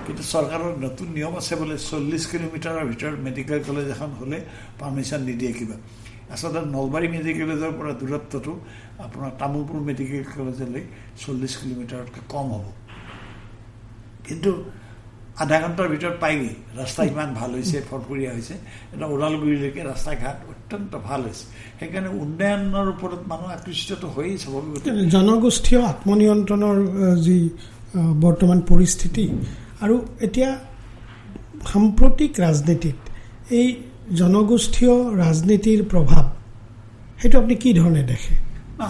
কিন্তু চৰকাৰৰ নতুন নিয়ম আছে বোলে 40 কিলোমিটাৰৰ ভিতৰত মেডিকেল কলেজ এখন হ'লে পাৰ্মিশ্যন নিদিয়ে কিবা। আচলতে নলবাৰী মেডিকেল কলেজৰ পৰা দূৰত্বটো আপোনাৰ তামোলপুৰ মেডিকেল কলেজলৈ 40 কিলোমিটাৰতকৈ কম হ'ব, কিন্তু আধা ঘণ্টাৰ ভিতৰত পায়গৈ। ৰাস্তা ইমান ভাল হৈছে, ফৰফৰীয়া হৈছে। এটা ওদালগুৰিলৈকে ৰাস্তা ঘাট অত্যন্ত ভাল হৈছে। সেইকাৰণে উন্নয়নৰ ওপৰত মানুহ আকৃষ্টটো হয়েই স্বাভাৱিক। জনগোষ্ঠীয় আত্মনিয়ন্ত্ৰণৰ যি বৰ্তমান পৰিস্থিতি, আৰু এতিয়া সাম্প্ৰতিক ৰাজনীতিত এই জনগোষ্ঠীয় ৰাজনীতিৰ প্ৰভাৱ, সেইটো আপুনি কি ধৰণে দেখে?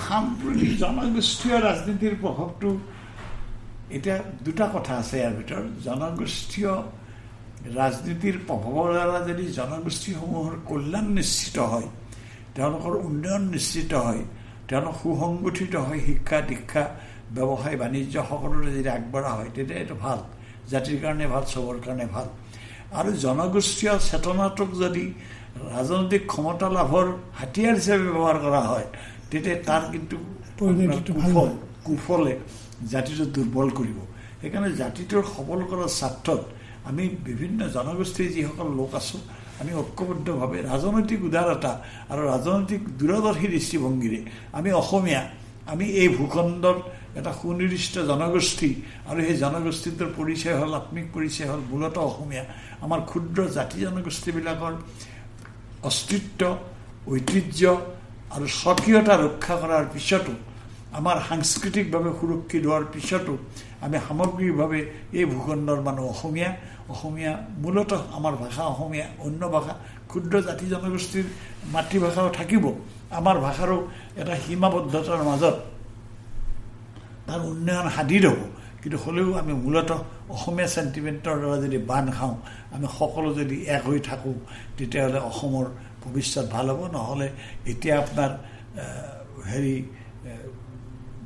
সাম্প্ৰতিক জনগোষ্ঠীয় ৰাজনীতিৰ প্ৰভাৱটো, এতিয়া দুটা কথা আছে ইয়াৰ ভিতৰত। জনগোষ্ঠীয় ৰাজনীতিৰ প্ৰভাৱৰ দ্বাৰা যদি জনগোষ্ঠীসমূহৰ কল্যাণ নিশ্চিত হয়, তেওঁলোকৰ উন্নয়ন নিশ্চিত হয়, তেওঁলোক সুসংগঠিত হয়, শিক্ষা দীক্ষা ব্যৱসায় বাণিজ্য সকলোৰে যদি আগবঢ়া হয়, তেতিয়া এইটো ভাল, জাতিৰ কাৰণে ভাল, চবৰ কাৰণে ভাল। আৰু জনগোষ্ঠীয় চেতনাটোক যদি ৰাজনৈতিক ক্ষমতা লাভৰ হাতিয়াৰ হিচাপে ব্যৱহাৰ কৰা হয়, তেতিয়া তাৰ কিন্তু কুফলে জাতিটো দুৰ্বল কৰিব। সেইকাৰণে জাতিটোৰ সবল কৰাৰ স্বাৰ্থত আমি বিভিন্ন জনগোষ্ঠীৰ যিসকল লোক আছোঁ, আমি ঐক্যবদ্ধভাৱে ৰাজনৈতিক উদাৰতা আৰু ৰাজনৈতিক দূৰদৰ্শী দৃষ্টিভংগীৰে আমি অসমীয়া, আমি এই ভূখণ্ডৰ এটা সুনিৰ্দিষ্ট জনগোষ্ঠী, আৰু সেই জনগোষ্ঠীটোৰ পৰিচয় হ'ল, আত্মিক পৰিচয় হ'ল মূলতঃ অসমীয়া। আমাৰ ক্ষুদ্ৰ জাতি জনগোষ্ঠীবিলাকৰ অস্তিত্ব ঐতিহ্য আৰু স্বকীয়তা ৰক্ষা কৰাৰ পিছতো আমাৰ সাংস্কৃতিকভাৱে সুৰক্ষিত হোৱাৰ পিছতো আমি সামগ্ৰিকভাৱে এই ভূখণ্ডৰ মানুহ অসমীয়া মূলতঃ আমাৰ ভাষা অসমীয়া, অন্য ভাষা ক্ষুদ্ৰ জাতি জনগোষ্ঠীৰ মাতৃভাষাও থাকিব, আমাৰ ভাষাৰো এটা সীমাবদ্ধতাৰ মাজত তাৰ উন্নয়ন সাধিত হ'ব, কিন্তু হ'লেও আমি মূলতঃ অসমীয়া চেণ্টিমেণ্টৰ দ্বাৰা যদি বান্ধ খাওঁ, আমি সকলো যদি এক হৈ থাকোঁ, তেতিয়াহ'লে অসমৰ ভৱিষ্যত ভাল হ'ব। নহ'লে এতিয়া আপোনাৰ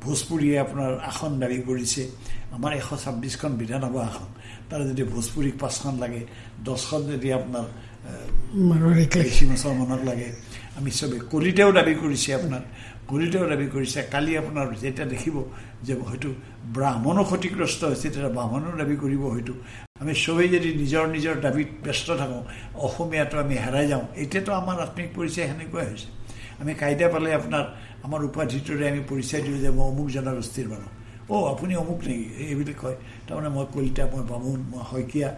ভোজপুৰীয়ে আপোনাৰ আসন দাবী কৰিছে, আমাৰ 126খন বিধানসভা আসন, তাৰ যদি ভোজপুৰীক 5খন লাগে, 10খন যদি আপোনাৰ বেছি মুছলমানক লাগে, আমি চবেই কলিতাও দাবী কৰিছে, কালি আপোনাৰ যেতিয়া দেখিব যে হয়তো ব্ৰাহ্মণো ক্ষতিগ্ৰস্ত হৈছে, তেতিয়া ব্ৰাহ্মণো দাবী কৰিব, হয়তো আমি চবেই যদি নিজৰ নিজৰ দাবীত ব্যস্ত থাকোঁ, অসমীয়াটো আমি হেৰাই যাওঁ। এতিয়াতো আমাৰ আত্মিক পৰিচয় সেনেকুৱাই হৈছে। আমি কাইদা পালে আপোনাৰ আমাৰ উপাধিটোৰে আমি পৰিচয় দিওঁ যে মই অমুক জনগোষ্ঠীৰ মানুহ, আপুনি অমুক নেকি এইবুলি কয়, তাৰমানে মই কলিতা, মই বামুণ, মই শইকীয়া,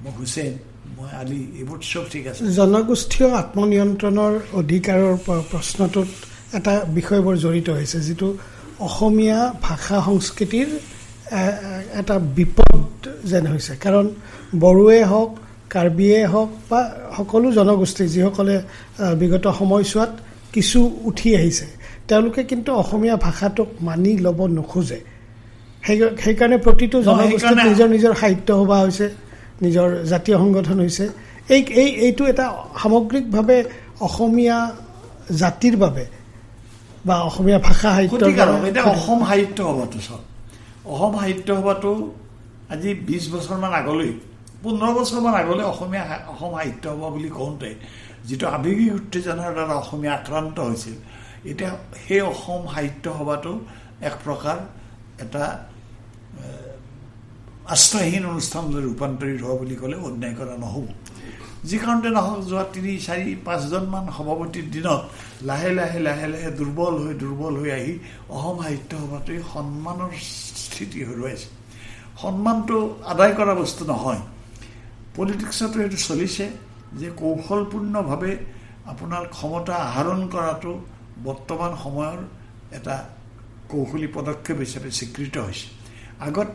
মই হুছেইন, মই আলি, এইবোৰ চব ঠিক আছে। জনগোষ্ঠীয় আত্মনিয়ন্ত্ৰণৰ অধিকাৰৰ প্ৰশ্নটোত এটা বিষয় বৰ জড়িত হৈছে, যিটো অসমীয়া ভাষা সংস্কৃতিৰ এটা বিপদ যেন হৈছে। কাৰণ বড়োৱে হওক, কাৰ্বিয়ে হওক বা সকলো জনগোষ্ঠী যিসকলে বিগত সময়ছোৱাত কিছু উঠি আহিছে, তেওঁলোকে কিন্তু অসমীয়া ভাষাটোক মানি ল'ব নোখোজে। সেইকাৰণে প্ৰতিটো জনগোষ্ঠীত নিজৰ নিজৰ সাহিত্য সভা হৈছে, নিজৰ জাতীয় সংগঠন হৈছে। এইটো এটা সামগ্ৰিকভাৱে অসমীয়া জাতিৰ বাবে বা অসমীয়া ভাষা সাহিত্যৰ এতিয়া অসম সাহিত্য সভাটো অসম সাহিত্য সভাটো আজি 20 বছৰমান আগলৈ, 15 বছৰমান আগলৈ অসম সাহিত্য সভা বুলি কওঁতে যিটো আৱেগিক উত্তেজনাৰ দ্বাৰা অসমীয়া আক্ৰান্ত হৈছিল, এতিয়া সেই অসম সাহিত্য সভাটো এক প্ৰকাৰ এটা আস্থাহীন অনুষ্ঠানলৈ ৰূপান্তৰিত হোৱা বুলি ক'লে অন্যায় কৰা নহ'ব। যি কাৰণতে নহওক, যোৱা 3, 4, 5জনমান সভাপতিৰ দিনত লাহে লাহে দুৰ্বল হৈ আহি অসম সাহিত্য সভাটোৱে সন্মানৰ স্থিতি হেৰুৱাইছে। সন্মানটো আদায় কৰা বস্তু নহয়। পলিটিক্সতো সেইটো চলিছে যে কৌশলপূৰ্ণভাৱে আপোনাৰ ক্ষমতা আহৰণ কৰাটো বৰ্তমান সময়ৰ এটা কৌশলী পদক্ষেপ হিচাপে স্বীকৃত হৈছে। আগত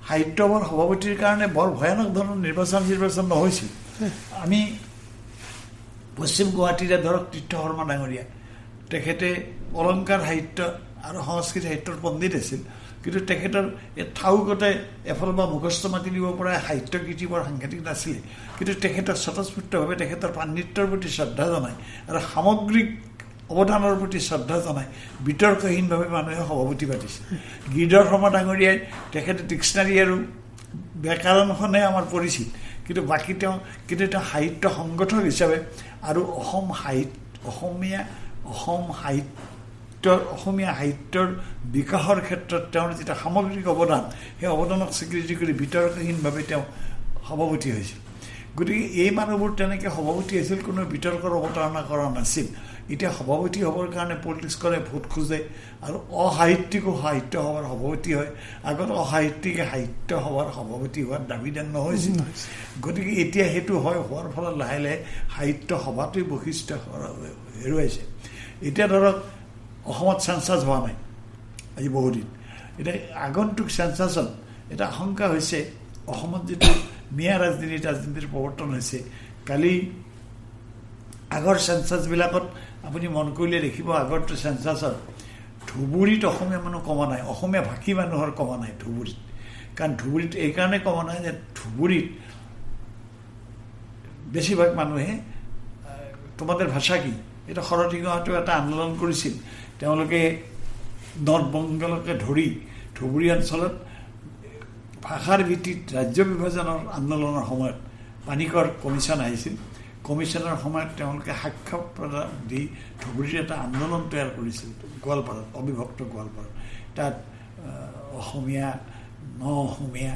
সাহিত্য সভাৰ সভাপতিৰ কাৰণে বৰ ভয়ানক ধৰণৰ নিৰ্বাচন নহৈছিল। আমি পশ্চিম গুৱাহাটীৰে ধৰক তীৰ্থ শৰ্মা ডাঙৰীয়া, তেখেতে অলংকাৰ সাহিত্য আৰু সংস্কৃত সাহিত্যৰ পণ্ডিত আছিল, কিন্তু তেখেতৰ এই ঠাউকতে এফালৰ পৰা মুখস্থ মাতি দিব পৰা সাহিত্য কৃতি বৰ সাংঘাতিক নাছিলে, কিন্তু তেখেতৰ স্বতঃস্ফূৰ্তভাৱে তেখেতৰ পাণ্ডিত্যৰ প্ৰতি শ্ৰদ্ধা জনায় আৰু সামগ্ৰিক অৱদানৰ প্ৰতি শ্ৰদ্ধা জনাই বিতৰ্কহীনভাৱে মানুহে সভাপতি পাতিছে। গিৰিধৰ শৰ্মা ডাঙৰীয়াই তেখেতে ডিক্সনাৰী আৰু ব্যাকৰণখনে আমাৰ পৰিচিত, কিন্তু বাকী তেওঁ সাহিত্য সংগঠক হিচাপে আৰু অসমীয়া সাহিত্যৰ বিকাশৰ ক্ষেত্ৰত তেওঁৰ যিটো সামগ্ৰিক অৱদান, সেই অৱদানক স্বীকৃতি কৰি বিতৰ্কহীনভাৱে তেওঁ সভাপতি হৈছিল। গতিকে এই মানুহবোৰ তেনেকৈ সভাপতি হৈছিল, কোনো বিতৰ্কৰ অৱতাৰণা কৰা নাছিল। এতিয়া সভাপতি হ'বৰ কাৰণে পলিটিক্স কৰে, ভোট খোজে আৰু অসাহিত্যিকো সাহিত্য সভাৰ সভাপতি হয়। আগত অসাহিত্যিকে সাহিত্য সভাৰ সভাপতি হোৱাৰ দাবীদাৰ নহৈছিল। গতিকে এতিয়া সেইটো হোৱাৰ ফলত লাহে লাহে সাহিত্য সভাটোৱে বৈশিষ্ট্য হেৰুৱাইছে। এতিয়া ধৰক অসমত চেঞ্চাছ হোৱা নাই আজি বহুদিন, এতিয়া আগন্তুক চেঞ্চাছত এটা আশংকা হৈছে অসমত যিটো মিঞা ৰাজনীতিৰ প্ৰৱৰ্তন হৈছে। কালি আগৰ চেঞ্চাছবিলাকত আপুনি মন কৰিলে দেখিব, আগৰটো চেঞ্চাছত ধুবুৰীত অসমীয়া মানুহ কমা নাই, অসমীয়া ভাষী মানুহৰ কমা নাই ধুবুৰীত। কাৰণ ধুবুৰীত এইকাৰণে কমা নাই যে ধুবুৰীত বেছিভাগ মানুহে তোমাদেৰ ভাষা কি, এটা শৰতিগাঁৱতো এটা আন্দোলন কৰিছিল। তেওঁলোকে নৰ্থ বেংগলকে ধৰি ধুবুৰী অঞ্চলত ভাষাৰ ভিত্তিত ৰাজ্য বিভাজনৰ আন্দোলনৰ সময়ত পানিকৰ কমিশ্যন আহিছিল। কমিশ্যনৰ সময়ত তেওঁলোকে সাক্ষ্য প্ৰদান দি ধুবুৰীৰ এটা আন্দোলন তৈয়াৰ কৰিছিল গোৱালপাৰাত, অবিভক্ত গোৱালপাৰাত। তাত অসমীয়া অসমীয়া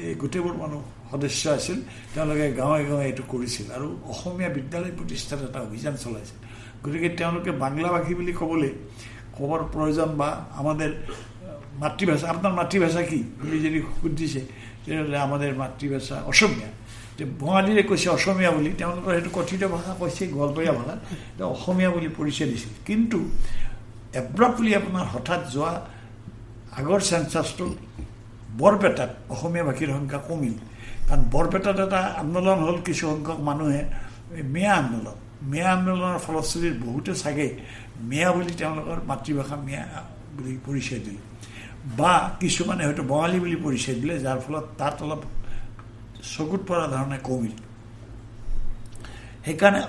এই গোটেইবোৰ মানুহ সদস্য আছিল। তেওঁলোকে গাঁৱে গাঁৱে এইটো কৰিছিল আৰু অসমীয়া বিদ্যালয় প্ৰতিষ্ঠাত এটা অভিযান চলাইছিল। গতিকে তেওঁলোকে বাংলাভাষী বুলি ক'বৰ প্ৰয়োজন বা আমাদের মাতৃভাষা, আপনার মাতৃভাষা কি বুলি যদি সুধিছে তেতিয়াহ'লে আমাদের মাতৃভাষা অসমীয়া। যে বঙালীৰে কৈছে অসমীয়া বুলি, তেওঁলোকৰ সেইটো কথিত ভাষা কৈছে গোৱালপৰীয়া ভাষা, অসমীয়া বুলি পৰিচয় দিছিল। কিন্তু এব্ৰাপ্টলি আপোনাৰ হঠাৎ যোৱা আগৰ চেঞ্চাছটো বৰপেটাত অসমীয়া ভাষীৰ সংখ্যা কমিল। কাৰণ বৰপেটাত এটা আন্দোলন হ'ল, কিছু সংখ্যক মানুহে মিয়া আন্দোলনৰ ফলশ্ৰুতিত বহুতে চাগে মিয়া বুলি তেওঁলোকৰ মাতৃভাষা মিয়া বুলি পৰিচয় দিলে, বা কিছুমানে হয়তো বঙালী বুলি পৰিচয় দিলে, যাৰ ফলত তাত অলপ চকুত পৰা ধৰণে কমিল। সেইকাৰণে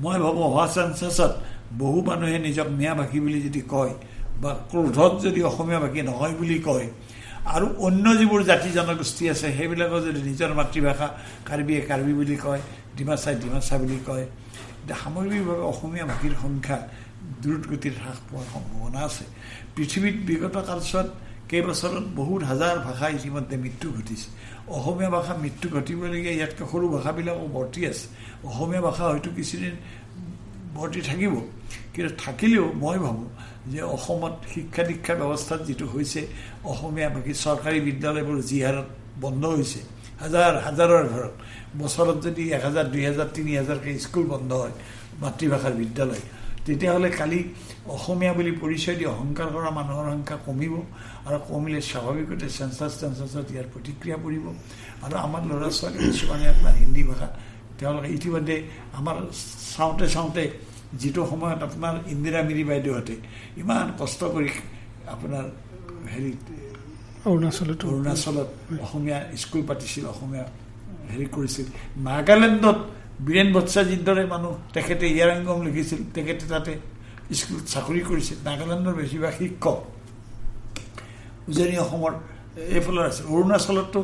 মই ভাবোঁ অহা চেঞ্চাছত বহু মানুহে নিজক মিয়া ভাষী বুলি যদি কয়, বা ক্ৰোধত যদি অসমীয়া ভাষী নহয় বুলি কয়, আৰু অন্য যিবোৰ জাতি জনগোষ্ঠী আছে সেইবিলাকৰ যদি নিজৰ মাতৃভাষা কাৰ্বিয়ে কাৰ্বি বুলি কয়, ডিমাচাই ডিমাচা বুলি কয়, এতিয়া সামগ্ৰিকভাৱে অসমীয়া ভাষীৰ সংখ্যা দ্ৰুতগতিত হ্ৰাস পোৱাৰ সম্ভাৱনা আছে। পৃথিৱীত বিগত কালছোৱাত কেইবছৰত বহুত হাজাৰ ভাষা ইতিমধ্যে মৃত্যু ঘটিছে। অসমীয়া ভাষা মৃত্যু ঘটিবলগীয়া ইয়াতকৈ সৰু ভাষাবিলাকো বৰ্তি আছে। অসমীয়া ভাষা হয়তো কিছুদিন বৰ্তি থাকিব, কিন্তু থাকিলেও মই ভাবোঁ যে অসমত শিক্ষা দীক্ষা ব্যৱস্থাত যিটো হৈছে, অসমীয়া ভাষী চৰকাৰী বিদ্যালয়বোৰ যি হাৰত বন্ধ হৈছে, হাজাৰৰ ঘৰত বছৰত যদি 1000, 2000, 3000কৈ স্কুল বন্ধ হয় মাতৃভাষাৰ বিদ্যালয়, তেতিয়াহ'লে কালি অসমীয়া বুলি পৰিচয় দি অহংকাৰ কৰা মানুহৰ সংখ্যা কমিব, আৰু কমিলে স্বাভাৱিকতে চেঞ্চাছত ইয়াৰ প্ৰতিক্ৰিয়া পৰিব। আৰু আমাৰ ল'ৰা ছোৱালী কিছুমানে আপোনাৰ হিন্দী ভাষা তেওঁলোকে ইতিমধ্যে আমাৰ চাওঁতে যিটো সময়ত আপোনাৰ ইন্দিৰা মিৰি বাইদেউহঁতে ইমান কষ্ট কৰি আপোনাৰ অৰুণাচলত অসমীয়া স্কুল পাতিছিল, অসমীয়া কৰিছিল। নাগালেণ্ডত বীৰেণ ভট্টাচাৰ্যৰ দৰে মানুহ, তেখেতে ইয়াৰংগম লিখিছিল, তেখেতে তাতে স্কুলত চাকৰি কৰিছিল। নাগালেণ্ডৰ বেছিভাগ শিক্ষক উজনি অসমৰ এইফালৰ আছিল। অৰুণাচলততো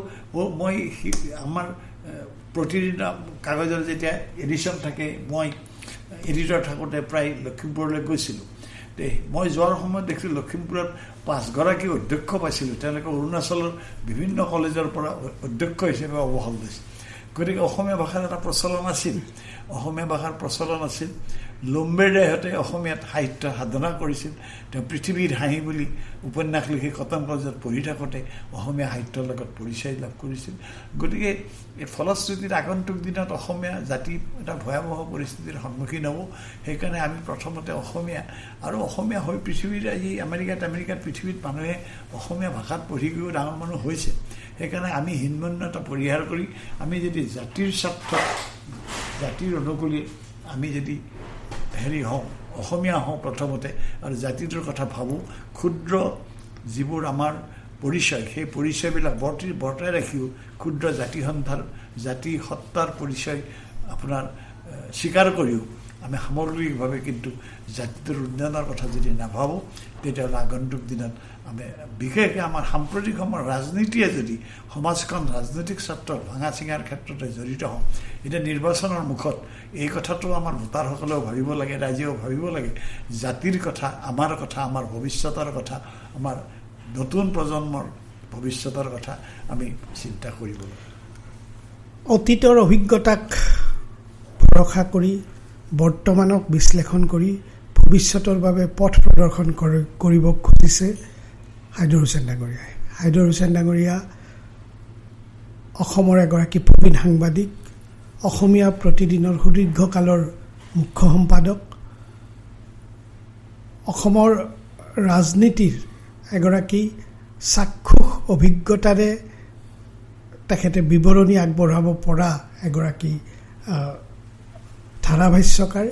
মই আমাৰ প্ৰতিদিনা কাগজৰ যেতিয়া এডিশ্যন থাকে, মই এডিটৰ থাকোঁতে প্ৰায় লখিমপুৰলৈ গৈছিলোঁ। মই যোৱাৰ সময়ত দেখিলোঁ লখিমপুৰত 5গৰাকী অধ্যক্ষ পাইছিলোঁ, তেওঁলোকে অৰুণাচলৰ বিভিন্ন কলেজৰ পৰা অধ্যক্ষ হিচাপে অৱসৰ লৈছে। গতিকে অসমীয়া ভাষাৰ এটা প্ৰচলন আছিল। লম্বেদাইহঁতে অসমীয়াত সাহিত্য সাধনা কৰিছিল। তেওঁ পৃথিৱীৰ হাঁহি বুলি উপন্যাস লিখি কটন কলেজত পঢ়ি থাকোঁতে অসমীয়া সাহিত্যৰ লগত পৰিচয় লাভ কৰিছিল। গতিকে এই ফলশ্ৰুতিত আগন্তুক দিনত অসমীয়া জাতি এটা ভয়াৱহ পৰিস্থিতিৰ সন্মুখীন হ'ব। সেইকাৰণে আমি প্ৰথমতে অসমীয়া, আৰু অসমীয়া হৈ পৃথিৱীৰ আজি আমেৰিকাত পৃথিৱীত মানুহে অসমীয়া ভাষাত পঢ়ি গৈও ডাঙৰ মানুহ হৈছে। সেইকাৰণে আমি হীনমন্যতা পৰিহাৰ কৰি আমি যদি জাতিৰ স্বাৰ্থত, জাতিৰ অনুকূলে আমি যদি হওঁ, অসমীয়া হওঁ প্ৰথমতে, আৰু জাতিটোৰ কথা ভাবোঁ, ক্ষুদ্ৰ যিবোৰ আমাৰ পৰিচয়, সেই পৰিচয়বিলাক বৰ্তাই ৰাখিও ক্ষুদ্ৰ জাতি সত্তাৰ পৰিচয় আপোনাৰ স্বীকাৰ কৰিও আমি সামগ্ৰিকভাৱে কিন্তু জাতিটোৰ উন্নয়নৰ কথা যদি নাভাবোঁ, তেতিয়াহ'লে আগন্তুক দিনত আমি বিশেষকৈ আমাৰ সাম্প্ৰতিক সময়ৰ ৰাজনীতিয়ে যদি সমাজখন ৰাজনৈতিক স্বাৰ্থত ভাঙা চিঙাৰ ক্ষেত্ৰতে জড়িত হওঁ, এতিয়া নিৰ্বাচনৰ মুখত এই কথাটো আমাৰ ভোটাৰসকলেও ভাবিব লাগে, ৰাইজেও ভাবিব লাগে। জাতিৰ কথা, আমাৰ ভৱিষ্যতৰ কথা, আমাৰ নতুন প্ৰজন্মৰ ভৱিষ্যতৰ কথা আমি চিন্তা কৰিব লাগে। অতীতৰ অভিজ্ঞতাক ভৰসা কৰি, বৰ্তমানক বিশ্লেষণ কৰি ভৱিষ্যতৰ বাবে পথ প্ৰদৰ্শন কৰিব খুজিছে হাইদৰ হুছেইন ডাঙৰীয়াই। হাইদৰ হুছেইন ডাঙৰীয়া অসমৰ এগৰাকী প্ৰবীণ সাংবাদিক, অসমীয়া প্ৰতিদিনৰ সুদীৰ্ঘকালৰ মুখ্য সম্পাদক, অসমৰ ৰাজনীতিৰ এগৰাকী চাক্ষুষ অভিজ্ঞতাৰে তেখেতে বিৱৰণী আগবঢ়াব পৰা এগৰাকী ধাৰাভাষ্যকাৰ।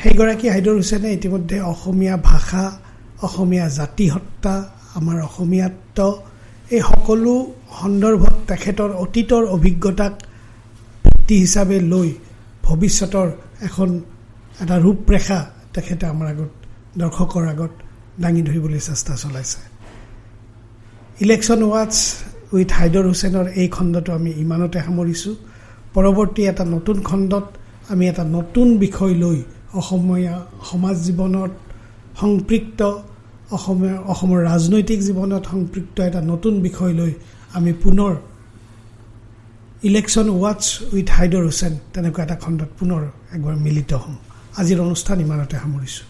সেইগৰাকী হাইদৰ হুছেইনে ইতিমধ্যে অসমীয়া ভাষা, অসমীয়া জাতিসত্তা, আমাৰ অসমীয়াত্ব, এই সকলো সন্দৰ্ভত তেখেতৰ অতীতৰ অভিজ্ঞতাক ভিত্তি হিচাপে লৈ ভৱিষ্যতৰ এটা ৰূপৰেখা তেখেতে আমাৰ আগত, দৰ্শকৰ আগত দাঙি ধৰিবলৈ চেষ্টা চলাইছে। ইলেকশ্যন ৱাটছ উইথ হাইদৰ হুছেইনৰ এই খণ্ডটো আমি ইমানতে সামৰিছোঁ। পৰৱৰ্তী এটা নতুন খণ্ডত আমি এটা নতুন বিষয় লৈ অসমীয়া সমাজ জীৱনত সম্পৃক্ত, অসমৰ ৰাজনৈতিক জীৱনত সম্পৃক্ত এটা নতুন বিষয় লৈ আমি পুনৰ ইলেকশ্যন ৱাটছ উইথ হাইদৰ হুছেইন তেনেকুৱা এটা খণ্ডত পুনৰ একবাৰ মিলিত হ'ম। আজিৰ অনুষ্ঠান ইমানতে সামৰিছোঁ।